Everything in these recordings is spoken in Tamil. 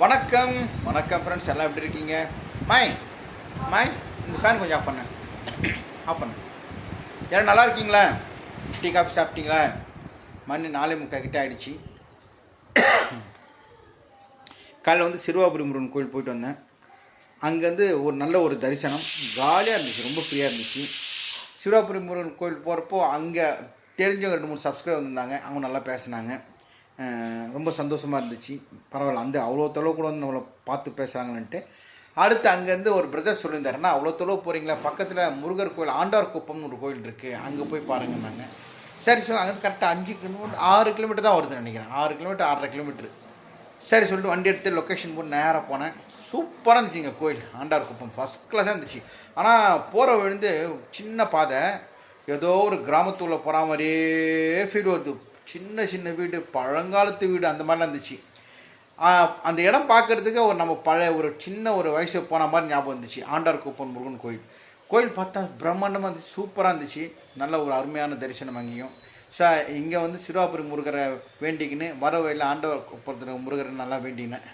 வணக்கம் வணக்கம் ஃப்ரெண்ட்ஸ், எல்லாம் எப்படி இருக்கீங்க? மாய் மாய் இந்த ஃபேன் கொஞ்சம் ஆஃப் பண்ணு. யாரும் நல்லா இருக்கீங்களா? டீ காஃபி சாப்பிட்டீங்களா? மணி 4:45 கிட்டே ஆகிடுச்சு. காலையில் வந்து சிறுவாபுரி முருகன் கோயில் போயிட்டு வந்தேன். அங்கேருந்து ஒரு நல்ல ஒரு தரிசனம், ஜாலியாக இருந்துச்சு, ரொம்ப ஃப்ரீயாக இருந்துச்சு. சிறுவாபுரி முருகன் கோயில் போகிறப்போ அங்கே தெரிஞ்சவங்க 2-3 சப்ஸ்கிரைபர் வந்திருந்தாங்க. அவங்க நல்லா பேசினாங்க, ரொம்ப சந்தோஷமாக இருந்துச்சு. பரவாயில்ல, அந்த அவ்வளோ தொலைவு கூட வந்து நம்மளை பார்த்து பேசுகிறாங்கன்ட்டு. அடுத்து அங்கேருந்து ஒரு பிரதர் சொல்லியிருந்தாருன்னா, அவ்வளோ தொலைவு போகிறீங்களா, பக்கத்தில் முருகர் கோயில் ஆண்டார் குப்பம்னு ஒரு கோயில் இருக்குது, அங்கே போய் பாருங்கன்னாங்க. சரி அங்கே கரெக்டாக 5 கிலோமீட்டர் 6 கிலோமீட்டர் தான் வருதுன்னு நினைக்கிறேன். 6 கிலோமீட்டர் 6.5 கிலோமீட்டர். சரி சொல்லிட்டு வண்டி எடுத்து லொக்கேஷன் போட்டு நேராக போனேன். சூப்பராக இருந்துச்சுங்க கோயில் ஆண்டார் குப்பம், ஃபஸ்ட் கிளாஸாக இருந்துச்சு. ஆனால் போகிற விழுந்து சின்ன பாதை, ஏதோ ஒரு கிராமத்துள்ள போகிற மாதிரியே ஃபீல் வருது. சின்ன சின்ன வீடு, பழங்காலத்து வீடு, அந்த மாதிரிலாம் இருந்துச்சு. அந்த இடம் பார்க்குறதுக்கு ஒரு நம்ம பழைய ஒரு சின்ன ஒரு வயசு போன மாதிரி ஞாபகம் இருந்துச்சு. ஆண்டார் குப்பம் முருகன் கோயில் பார்த்தா பிரம்மாண்டமாக இருந்துச்சு, சூப்பராக இருந்துச்சு. நல்ல ஒரு அருமையான தரிசனம் அங்கேயும். இங்கே வந்து சிறுவாபுரி முருகரை வேண்டிக்கின்னு வர வயலில் ஆண்டவர் குப்பத்தில் முருகரை நல்லா வேண்டினேன்.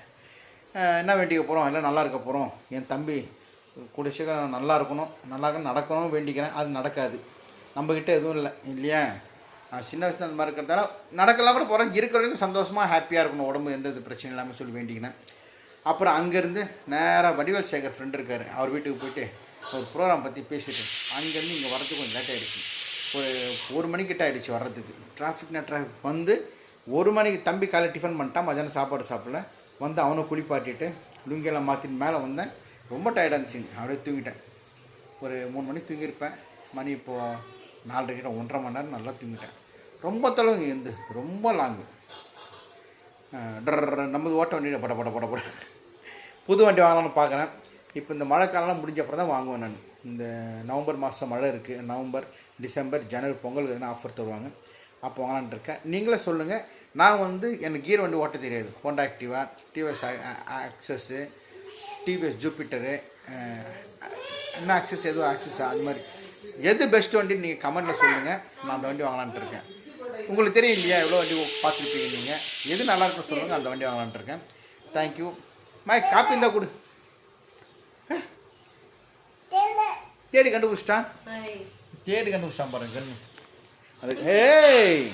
என்ன வேண்டிக்க போகிறோம், எல்லாம் நல்லா இருக்க போகிறோம். என் தம்பி கூடிய சீக்கிரம் நல்லா இருக்கணும், நல்லா நடக்கணும் வேண்டிக்கிறேன். அது நடக்காது, நம்மக்கிட்ட எதுவும் இல்லை இல்லையா? சின்ன வயசுல அந்த மாதிரி இருக்கிறதால நடக்கலாம் கூட போகிறேன். இருக்கிற வரைக்கும் சந்தோஷமாக ஹாப்பியாக இருக்கணும், உடம்பு எந்த இது பிரச்சனை இல்லாமல் சொல்லி வேண்டிக்கினேன். அப்புறம் அங்கேருந்து நேராக வடிவேல் சேகர் ஃப்ரெண்ட் இருக்கார், அவர் வீட்டுக்கு போயிட்டு ஒரு ப்ரோக்ராம் பற்றி பேசிட்டு அங்கேருந்து இங்கே வரதுக்கு கொஞ்சம் லேட் ஆகிடுச்சு. ஒரு மணிக்கிட்ட ஆகிடுச்சு வர்றதுக்கு. டிராஃபிக் வந்து 1 மணிக்கு தம்பி காலையில் டிஃபன் பண்ணிட்டான், மதியானம் சாப்பாடு சாப்பிடல. வந்து அவனை குளிப்பாட்டிட்டு லுங்கியெல்லாம் மாற்றிட்டு மேலே வந்தேன். ரொம்ப டயர்டாக இருந்துச்சுங்க, அப்படியே தூங்கிட்டேன். ஒரு 3 மணி தூங்கியிருப்பேன். மணி இப்போது 4:30 கிட்ட 1.5 மணி நேரம் நல்லா தூங்கிட்டேன். ரொம்ப தொலைவு இருந்து, ரொம்ப லாங்கு. நம்மது ஓட்ட வண்டி பட புது வண்டி வாங்கலாம்னு பார்க்குறேன். இப்போ இந்த மழை காலம்லாம் முடிஞ்ச அப்புறம் தான் வாங்குவேன் நான். இந்த நவம்பர் மாதம் மழை இருக்குது, நவம்பர் டிசம்பர் ஜனவரி பொங்கலுக்கு எதுனா ஆஃபர் தருவாங்க, அப்போ வாங்கலான்ட்டு இருக்கேன். நீங்களே சொல்லுங்கள். நான் வந்து எனக்கு கீர் வண்டி ஓட்ட தெரியாது. Honda Activa, TVS Access, TVS Jupiter, என்ன ஆக்சஸ் எதுவும் ஆக்சஸ், அது மாதிரி எது பெஸ்ட் வண்டின்னு நீங்கள் கமெண்ட்டில் சொல்லுங்கள். நான் அந்த வண்டி வாங்கலான்ட்டு இருக்கேன். உங்களுக்கு தெரியும் இல்லையா, எவ்வளோ வண்டி பார்த்துருப்பீங்க நீங்கள். எது நல்லாயிருக்கும் சொல்லுங்கள், அந்த வண்டி வாங்கலான்ட்டு இருக்கேன். தேங்க்யூ. காப்பி இருந்தால் கொடு. தேடி கண்டுபிடிச்சிட்டான் பாருங்க கண்ணு. அது ஏய்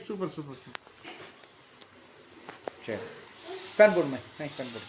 சூப்பர். சரி ஃபேன் போடுமே, ஃபேன் போடு.